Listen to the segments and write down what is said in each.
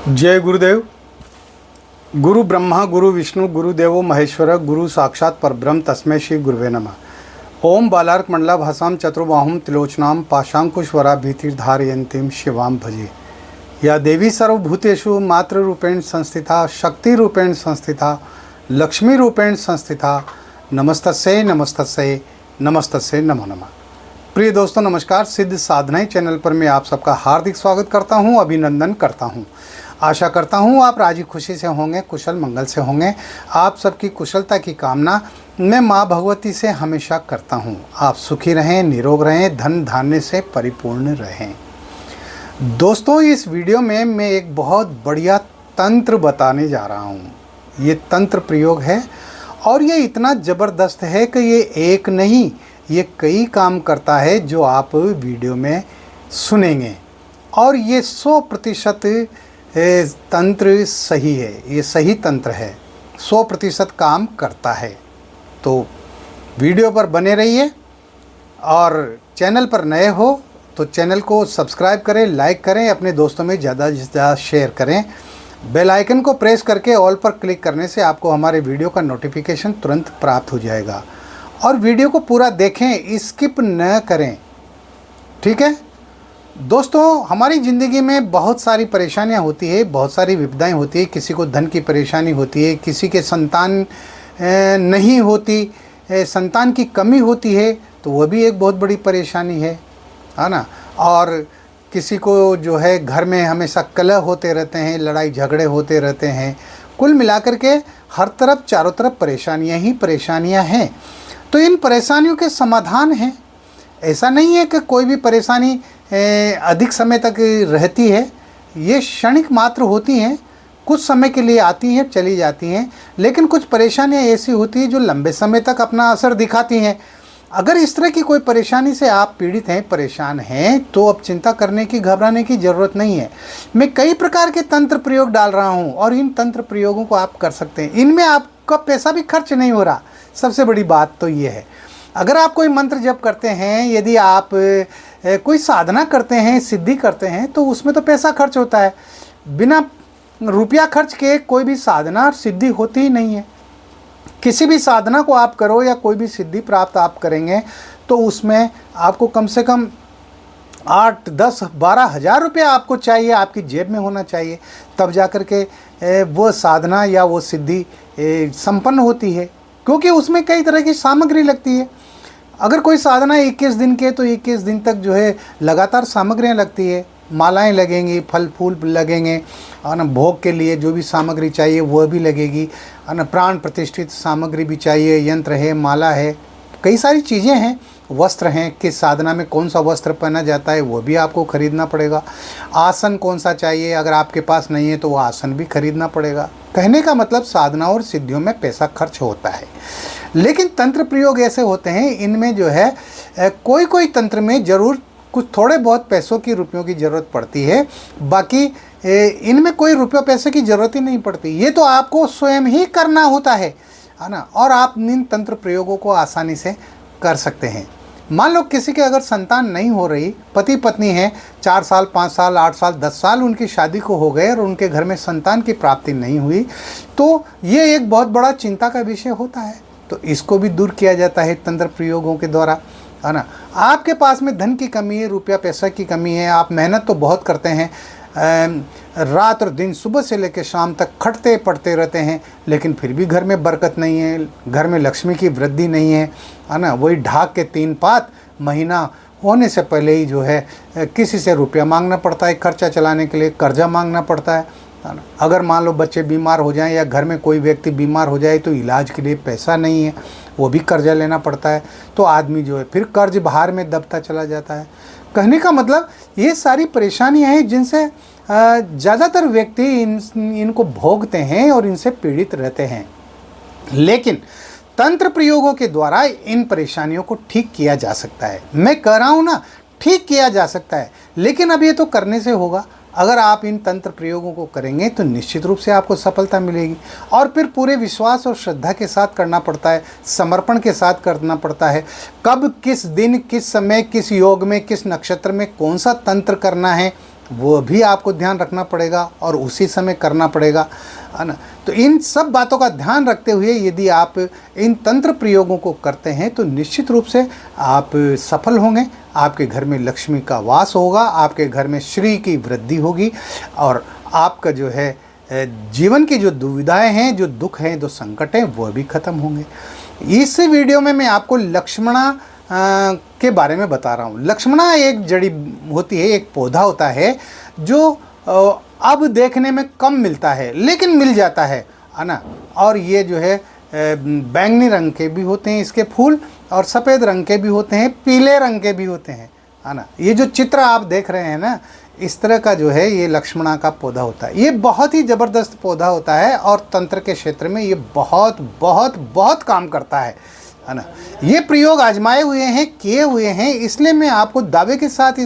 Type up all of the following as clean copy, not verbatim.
जय गुरुदेव। गुरु ब्रह्मा गुरु विष्णु गुरुदेवो महेश्वर गुरु साक्षात परब्रह्म तस्मै श्री गुरुवे नमः। ओम बालार्क मंडलाभासां चतुर्बाहुं त्रिलोचनां पाशांकुशवरा भीतिर्धारयन्तीं शिवां भजे। या देवी सर्वभूतेषु मातृरूपेण संस्थिता शक्तिरूपेण संस्थिता लक्ष्मीरूपेण संस्थिता नमस्तस्यै नमस्तस्यै नमस्तस्यै नमो नमः। प्रिय दोस्तों नमस्कार। सिद्ध साधनाएं चैनल पर मैं आप सबका हार्दिक स्वागत करता हूं, अभिनंदन करता हूं। आशा करता हूं आप राजी खुशी से होंगे, कुशल मंगल से होंगे। आप सबकी कुशलता की कामना मैं माँ भगवती से हमेशा करता हूं। आप सुखी रहें, निरोग रहें, धन धान्य से परिपूर्ण रहें। दोस्तों इस वीडियो में मैं एक बहुत बढ़िया तंत्र बताने जा रहा हूं। ये तंत्र प्रयोग है और ये इतना ज़बरदस्त है कि ये एक नहीं, ये कई काम करता है जो आप वीडियो में सुनेंगे। और ये 100% तंत्र सही है, ये सही तंत्र है, 100% काम करता है। तो वीडियो पर बने रहिए और चैनल पर नए हो तो चैनल को सब्सक्राइब करें, लाइक करें, अपने दोस्तों में ज़्यादा से ज़्यादा शेयर करें। बेल आइकन को प्रेस करके ऑल पर क्लिक करने से आपको हमारे वीडियो का नोटिफिकेशन तुरंत प्राप्त हो जाएगा। और वीडियो को पूरा देखें, स्किप न करें, ठीक है दोस्तों। हमारी ज़िंदगी में बहुत सारी परेशानियां होती है, बहुत सारी विपदाएं होती है। किसी को धन की परेशानी होती है, किसी के संतान नहीं होती, संतान की कमी होती है, तो वह भी एक बहुत बड़ी परेशानी है ना। और किसी को जो है घर में हमेशा कलह होते रहते हैं, लड़ाई झगड़े होते रहते हैं। कुल मिलाकर के हर तरफ चारों तरफ परेशानियां ही परेशानियां हैं। तो इन परेशानियों के समाधान हैं। ऐसा नहीं है कि कोई भी परेशानी अधिक समय तक रहती है। ये क्षणिक मात्र होती हैं, कुछ समय के लिए आती हैं, चली जाती हैं। लेकिन कुछ परेशानियां ऐसी होती हैं जो लंबे समय तक अपना असर दिखाती हैं। अगर इस तरह की कोई परेशानी से आप पीड़ित हैं, परेशान हैं, तो अब चिंता करने की, घबराने की ज़रूरत नहीं है। मैं कई प्रकार के तंत्र प्रयोग डाल रहा हूँ और इन तंत्र प्रयोगों को आप कर सकते हैं। इनमें आपका पैसा भी खर्च नहीं हो रहा। सबसे बड़ी बात तो ये है। अगर आप कोई मंत्र जप करते हैं, यदि आप कोई साधना करते हैं, सिद्धि करते हैं, तो उसमें तो पैसा खर्च होता है। बिना रुपया खर्च के कोई भी साधना और सिद्धि होती ही नहीं है। किसी भी साधना को आप करो या कोई भी सिद्धि प्राप्त आप करेंगे तो उसमें आपको कम से कम 8, 10, 12 हज़ार रुपया आपको चाहिए, आपकी जेब में होना चाहिए। तब जाकर के वो साधना या वो सिद्धि संपन्न होती है, क्योंकि उसमें कई तरह की सामग्री लगती है। अगर कोई साधना 21 दिन के, तो 21 दिन तक जो है लगातार सामग्रियाँ लगती है। मालाएं लगेंगी, फल फूल लगेंगे, और न भोग के लिए जो भी सामग्री चाहिए वह भी लगेगी, और न प्राण प्रतिष्ठित सामग्री भी चाहिए, यंत्र है, माला है, कई सारी चीज़ें हैं, वस्त्र हैं। किस साधना में कौन सा वस्त्र पहना जाता है वो भी आपको खरीदना पड़ेगा। आसन कौन सा चाहिए, अगर आपके पास नहीं है तो वो आसन भी खरीदना पड़ेगा। कहने का मतलब साधना और सिद्धियों में पैसा खर्च होता है। लेकिन तंत्र प्रयोग ऐसे होते हैं, इनमें जो है कोई कोई तंत्र में ज़रूर कुछ थोड़े बहुत पैसों की, रुपयों की ज़रूरत पड़ती है। बाकी इनमें कोई रुपये पैसे की ज़रूरत ही नहीं पड़ती। ये तो आपको स्वयं ही करना होता है ना। और आप इन तंत्र प्रयोगों को आसानी से कर सकते हैं। मान लो किसी के अगर संतान नहीं हो रही, पति पत्नी हैं, 4 साल 5 साल 8 साल 10 साल उनकी शादी को हो गए और उनके घर में संतान की प्राप्ति नहीं हुई, तो ये एक बहुत बड़ा चिंता का विषय होता है। तो इसको भी दूर किया जाता है तंत्र प्रयोगों के द्वारा, है ना। आपके पास में धन की कमी है, रुपया पैसा की कमी है, आप मेहनत तो बहुत करते हैं, रात और दिन सुबह से लेकर शाम तक खटते पड़ते रहते हैं, लेकिन फिर भी घर में बरकत नहीं है, घर में लक्ष्मी की वृद्धि नहीं है ना। वही ढाक के 3 पात, महीना होने से पहले ही जो है किसी से रुपया मांगना पड़ता है, खर्चा चलाने के लिए कर्जा मांगना पड़ता है ना। अगर मान लो बच्चे बीमार हो जाएं या घर में कोई व्यक्ति बीमार हो जाए तो इलाज के लिए पैसा नहीं है, वो भी कर्जा लेना पड़ता है। तो आदमी जो है फिर कर्ज भार में दबता चला जाता है। कहने का मतलब ये सारी परेशानियां हैं जिनसे ज़्यादातर व्यक्ति इनको भोगते हैं और इनसे पीड़ित रहते हैं। लेकिन तंत्र प्रयोगों के द्वारा इन परेशानियों को ठीक किया जा सकता है। मैं कह रहा हूँ ना, ठीक किया जा सकता है। लेकिन अब ये तो करने से होगा। अगर आप इन तंत्र प्रयोगों को करेंगे तो निश्चित रूप से आपको सफलता मिलेगी। और फिर पूरे विश्वास और श्रद्धा के साथ करना पड़ता है, समर्पण के साथ करना पड़ता है। कब, किस दिन, किस समय, किस योग में, किस नक्षत्र में कौन सा तंत्र करना है वो भी आपको ध्यान रखना पड़ेगा और उसी समय करना पड़ेगा, है ना। तो इन सब बातों का ध्यान रखते हुए यदि आप इन तंत्र प्रयोगों को करते हैं तो निश्चित रूप से आप सफल होंगे। आपके घर में लक्ष्मी का वास होगा, आपके घर में श्री की वृद्धि होगी और आपका जो है जीवन की जो दुविधाएं हैं, जो दुख हैं, जो संकट हैं, वो भी खत्म होंगे। इस वीडियो में मैं आपको लक्ष्मणा के बारे में बता रहा हूँ। लक्ष्मणा एक जड़ी होती है, एक पौधा होता है जो अब देखने में कम मिलता है लेकिन मिल जाता है ना। और ये जो है बैंगनी रंग के भी होते हैं इसके फूल और सफ़ेद रंग के भी होते हैं, पीले रंग के भी होते हैं, है ना। ये जो चित्र आप देख रहे हैं ना, इस तरह का जो है ये लक्ष्मणा का पौधा होता है। ये बहुत ही ज़बरदस्त पौधा होता है और तंत्र के क्षेत्र में ये बहुत बहुत बहुत काम करता है ना। ये प्रयोग आजमाए हुए हैं, किए हुए हैं, इसलिए मैं आपको दावे के साथ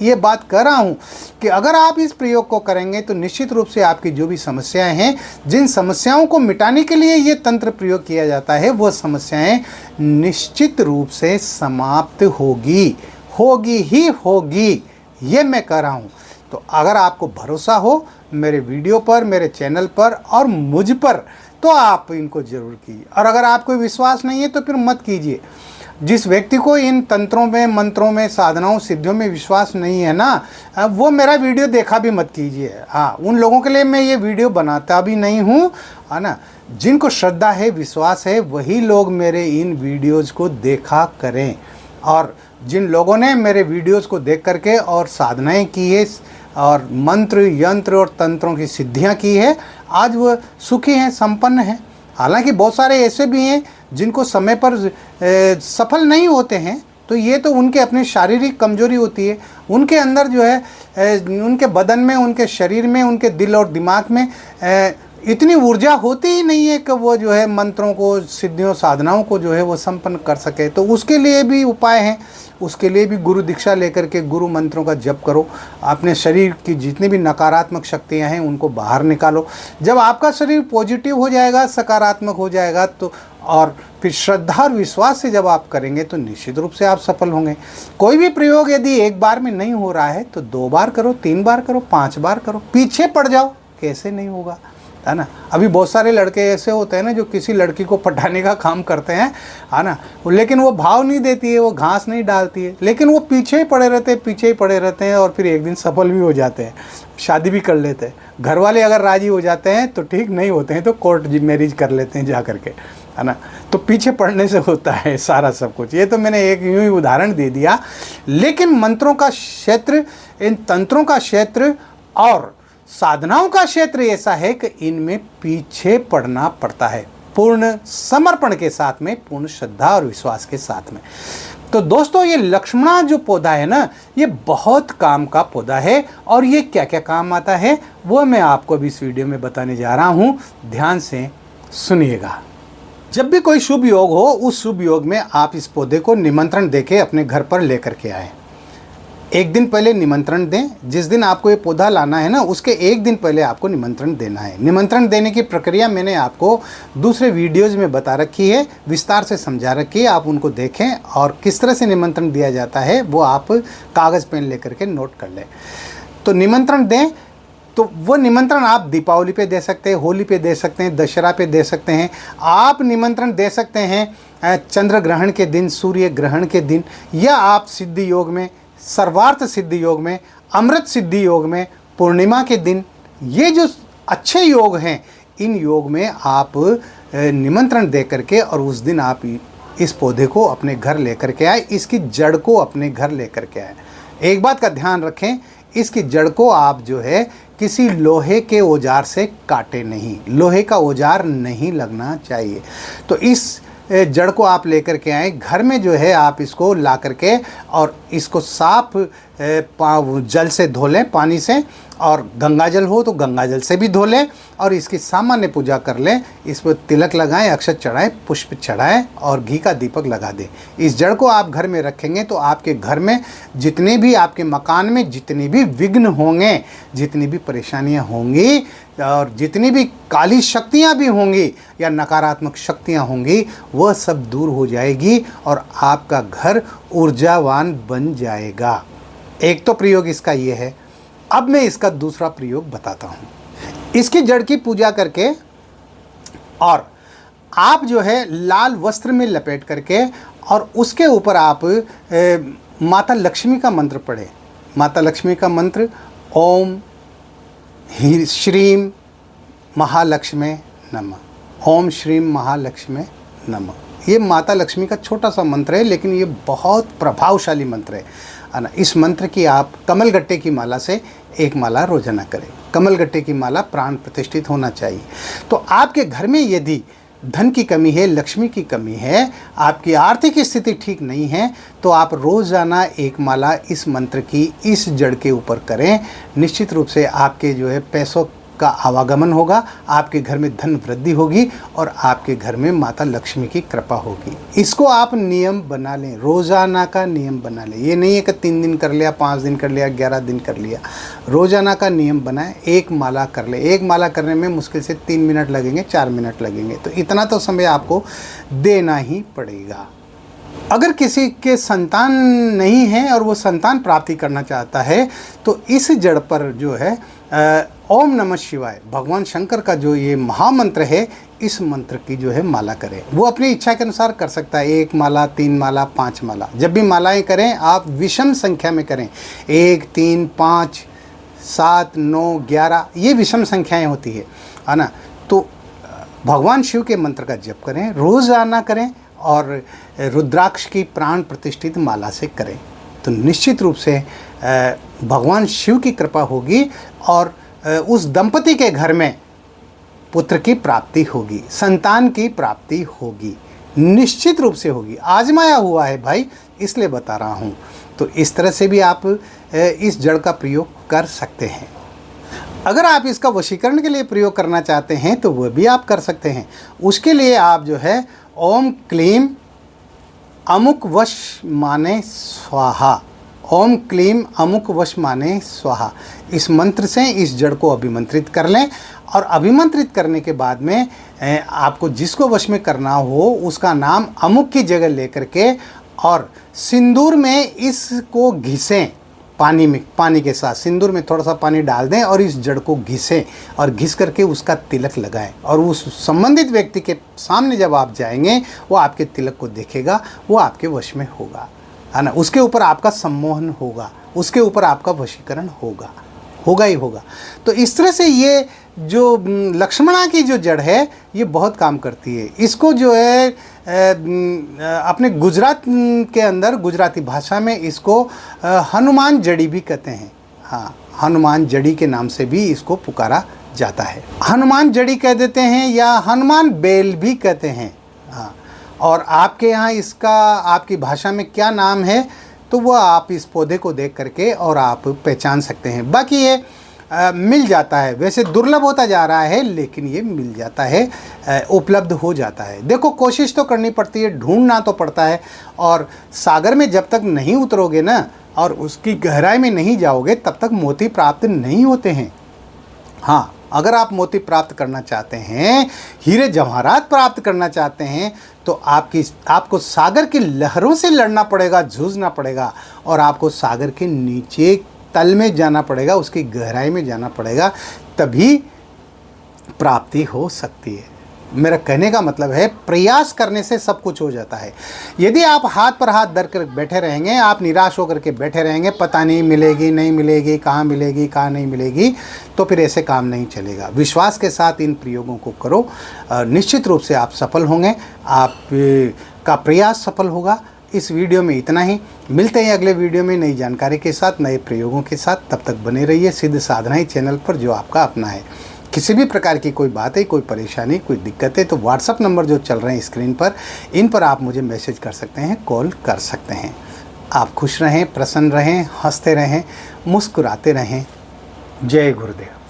ये बात कर रहा हूँ कि अगर आप इस प्रयोग को करेंगे तो निश्चित रूप से आपकी जो भी समस्याएं हैं, जिन समस्याओं को मिटाने के लिए ये तंत्र प्रयोग किया जाता है, वो समस्याएं निश्चित रूप से समाप्त होगी ही होगी, ये मैं कह रहा हूँ। तो अगर आपको भरोसा हो मेरे वीडियो पर, मेरे चैनल पर और मुझ पर, तो आप इनको जरूर कीजिए। और अगर आपको विश्वास नहीं है तो फिर मत कीजिए। जिस व्यक्ति को इन तंत्रों में, मंत्रों में, साधनाओं, सिद्धियों में विश्वास नहीं है ना, वो मेरा वीडियो देखा भी मत कीजिए। हाँ, उन लोगों के लिए मैं ये वीडियो बनाता भी नहीं हूँ, है ना। जिनको श्रद्धा है, विश्वास है, वही लोग मेरे इन वीडियोज़ को देखा करें। और जिन लोगों ने मेरे वीडियोज़ को देख करके और साधनाएँ की है और मंत्र, यंत्र और तंत्रों की सिद्धियां की है, आज वो सुखी हैं, संपन्न हैं। हालांकि बहुत सारे ऐसे भी हैं जिनको समय पर सफल नहीं होते हैं, तो ये तो उनके अपनी शारीरिक कमजोरी होती है। उनके अंदर जो है उनके बदन में, उनके शरीर में, उनके दिल और दिमाग में इतनी ऊर्जा होती ही नहीं है कि वो जो है मंत्रों को, सिद्धियों, साधनाओं को जो है वो संपन्न कर सके। तो उसके लिए भी उपाय हैं। उसके लिए भी गुरु दीक्षा लेकर के गुरु मंत्रों का जप करो। अपने शरीर की जितनी भी नकारात्मक शक्तियां हैं उनको बाहर निकालो। जब आपका शरीर पॉजिटिव हो जाएगा, सकारात्मक हो जाएगा, तो और फिर श्रद्धा और विश्वास से जब आप करेंगे तो निश्चित रूप से आप सफल होंगे। कोई भी प्रयोग यदि एक बार में नहीं हो रहा है तो 2 बार करो, 3 बार करो, 5 बार करो, पीछे पड़ जाओ, कैसे नहीं होगा, है ना। अभी बहुत सारे लड़के ऐसे होते हैं ना जो किसी लड़की को पटाने का काम करते हैं, है ना, लेकिन वो भाव नहीं देती है, वो घास नहीं डालती है, लेकिन वो पीछे ही पड़े रहते हैं और फिर एक दिन सफल भी हो जाते हैं, शादी भी कर लेते हैं। घर वाले अगर राजी हो जाते हैं तो ठीक, नहीं होते हैं तो कोर्ट मैरिज कर लेते हैं जा करके, है ना। तो पीछे पड़ने से होता है सारा सब कुछ। ये तो मैंने एक यूँ ही उदाहरण दे दिया। लेकिन मंत्रों का क्षेत्र, इन तंत्रों का क्षेत्र और साधनाओं का क्षेत्र ऐसा है कि इनमें पीछे पड़ना पड़ता है, पूर्ण समर्पण के साथ में, पूर्ण श्रद्धा और विश्वास के साथ में। तो दोस्तों, ये लक्ष्मणा जो पौधा है ना, ये बहुत काम का पौधा है। और ये क्या क्या काम आता है वो मैं आपको अभी इस वीडियो में बताने जा रहा हूँ। ध्यान से सुनिएगा। जब भी कोई शुभ योग हो, उस शुभ योग में आप इस पौधे को निमंत्रण देके अपने घर पर लेकर के आए। एक दिन पहले निमंत्रण दें। जिस दिन आपको ये पौधा लाना है ना, उसके एक दिन पहले आपको निमंत्रण देना है। निमंत्रण देने की प्रक्रिया मैंने आपको दूसरे वीडियोज़ में बता रखी है, विस्तार से समझा रखी है, आप उनको देखें। और किस तरह से निमंत्रण दिया जाता है वो आप कागज़ पेन लेकर के नोट कर लें। तो निमंत्रण दें, तो वो निमंत्रण आप दीपावली पे दे सकते हैं, होली पे दे सकते हैं, दशहरा पे दे सकते हैं। आप निमंत्रण दे सकते हैं चंद्र ग्रहण के दिन, सूर्य ग्रहण के दिन, या आप सिद्धि योग में, सर्वार्थ सिद्धि योग में, अमृत सिद्धि योग में, पूर्णिमा के दिन। ये जो अच्छे योग हैं, इन योग में आप निमंत्रण दे करके और उस दिन आप इस पौधे को अपने घर लेकर के आए, इसकी जड़ को अपने घर लेकर के आए। एक बात का ध्यान रखें, इसकी जड़ को आप जो है किसी लोहे के औजार से काटे नहीं, लोहे का औजार नहीं लगना चाहिए। तो इस जड़ को आप लेकर के आए घर में, जो है आप इसको ला करके और इसको साफ जल से धो लें, पानी से, और गंगा जल हो तो गंगा जल से भी धो लें और इसकी सामान्य पूजा कर लें। इस पर तिलक लगाएं, अक्षत चढ़ाएं, पुष्प चढ़ाएं और घी का दीपक लगा दें। इस जड़ को आप घर में रखेंगे तो आपके घर में जितने भी, आपके मकान में जितनी भी विघ्न होंगे, जितनी भी परेशानियां होंगी और जितनी भी काली शक्तियां भी होंगी या नकारात्मक शक्तियां होंगी, वह सब दूर हो जाएगी और आपका घर ऊर्जावान बन जाएगा। एक तो प्रयोग इसका ये है। अब मैं इसका दूसरा प्रयोग बताता हूँ। इसकी जड़ की पूजा करके और आप जो है लाल वस्त्र में लपेट करके और उसके ऊपर आप माता लक्ष्मी का मंत्र पढ़ें। माता लक्ष्मी का मंत्र ओम श्रीम महालक्ष्मी नमः, ओम श्रीम महालक्ष्मी नमः। ये माता लक्ष्मी का छोटा सा मंत्र है, लेकिन ये बहुत प्रभावशाली मंत्र है ना। इस मंत्र की आप कमलगट्टे की माला से एक माला रोजाना करें। कमलगट्टे की माला प्राण प्रतिष्ठित होना चाहिए। तो आपके घर में यदि धन की कमी है, लक्ष्मी की कमी है, आपकी आर्थिक स्थिति ठीक नहीं है, तो आप रोज़ाना एक माला इस मंत्र की इस जड़ के ऊपर करें। निश्चित रूप से आपके जो है पैसों का आवागमन होगा, आपके घर में धन वृद्धि होगी और आपके घर में माता लक्ष्मी की कृपा होगी। इसको आप नियम बना लें, रोज़ाना का नियम बना लें। ये नहीं है कि 3 दिन कर लिया, 5 दिन कर लिया, 11 दिन कर लिया। रोज़ाना का नियम बनाएं, एक माला कर ले। एक माला करने में मुश्किल से 3 मिनट लगेंगे, 4 मिनट लगेंगे, तो इतना तो समय आपको देना ही पड़ेगा। अगर किसी के संतान नहीं है और वो संतान प्राप्ति करना चाहता है, तो इस जड़ पर जो है ओम नमः शिवाय भगवान शंकर का जो ये महामंत्र है, इस मंत्र की जो है माला करें। वो अपनी इच्छा के अनुसार कर सकता है, 1 माला, 3 माला, 5 माला। जब भी मालाएं करें आप विषम संख्या में करें। 1, 3, 5, 7, 9, 11 ये विषम संख्याएं होती है ना। तो भगवान शिव के मंत्र का जप करें, रोज़ाना करें और रुद्राक्ष की प्राण प्रतिष्ठित माला से करें, तो निश्चित रूप से भगवान शिव की कृपा होगी और उस दंपति के घर में पुत्र की प्राप्ति होगी, संतान की प्राप्ति होगी, निश्चित रूप से होगी। आजमाया हुआ है भाई, इसलिए बता रहा हूँ। तो इस तरह से भी आप इस जड़ का प्रयोग कर सकते हैं। अगर आप इसका वशीकरण के लिए प्रयोग करना चाहते हैं तो वह भी आप कर सकते हैं। उसके लिए आप जो है ओम क्लीम अमुक वश माने स्वाहा, ओम क्लीम अमुक वश माने स्वाहा, इस मंत्र से इस जड़ को अभिमंत्रित कर लें। और अभिमंत्रित करने के बाद में आपको जिसको वश में करना हो उसका नाम अमुक की जगह लेकर के और सिंदूर में इसको घिसें। पानी में, पानी के साथ सिंदूर में थोड़ा सा पानी डाल दें और इस जड़ को घिसें और घिस करके उसका तिलक लगाएं। और उस संबंधित व्यक्ति के सामने जब आप जाएंगे वो आपके तिलक को देखेगा, वो आपके वश में होगा, है ना। उसके ऊपर आपका सम्मोहन होगा, उसके ऊपर आपका वशीकरण होगा, होगा ही होगा। तो इस तरह से ये जो लक्ष्मणा की जो जड़ है ये बहुत काम करती है। इसको जो है अपने गुजरात के अंदर गुजराती भाषा में इसको हनुमान जड़ी भी कहते हैं। हाँ, हनुमान जड़ी के नाम से भी इसको पुकारा जाता है। हनुमान जड़ी कह देते हैं या हनुमान बेल भी कहते हैं। हाँ, और आपके यहाँ इसका आपकी भाषा में क्या नाम है तो वह आप इस पौधे को देख करके और आप पहचान सकते हैं। बाकी ये मिल जाता है, वैसे दुर्लभ होता जा रहा है लेकिन ये मिल जाता है, उपलब्ध हो जाता है। देखो कोशिश तो करनी पड़ती है, ढूंढना तो पड़ता है। और सागर में जब तक नहीं उतरोगे ना और उसकी गहराई में नहीं जाओगे तब तक मोती प्राप्त नहीं होते हैं। हाँ, अगर आप मोती प्राप्त करना चाहते हैं, हीरे जवाहरात प्राप्त करना चाहते हैं, तो आपको सागर की लहरों से लड़ना पड़ेगा, जूझना पड़ेगा और आपको सागर के नीचे तल में जाना पड़ेगा, उसकी गहराई में जाना पड़ेगा, तभी प्राप्ति हो सकती है। मेरा कहने का मतलब है प्रयास करने से सब कुछ हो जाता है। यदि आप हाथ पर हाथ धर कर बैठे रहेंगे, आप निराश होकर के बैठे रहेंगे, पता नहीं मिलेगी नहीं मिलेगी, कहाँ मिलेगी कहाँ नहीं मिलेगी, तो फिर ऐसे काम नहीं चलेगा। विश्वास के साथ इन प्रयोगों को करो, निश्चित रूप से आप सफल होंगे, आपका प्रयास सफल होगा। इस वीडियो में इतना ही। मिलते हैं अगले वीडियो में नई जानकारी के साथ, नए प्रयोगों के साथ। तब तक बने रहिए सिद्ध साधना ही चैनल पर, जो आपका अपना है। किसी भी प्रकार की कोई बात है, कोई परेशानी, कोई दिक्कत है तो व्हाट्सअप नंबर जो चल रहे हैं स्क्रीन पर, इन पर आप मुझे मैसेज कर सकते हैं, कॉल कर सकते हैं। आप खुश रहें, प्रसन्न रहें, हंसते रहें, मुस्कुराते रहें। जय गुरुदेव।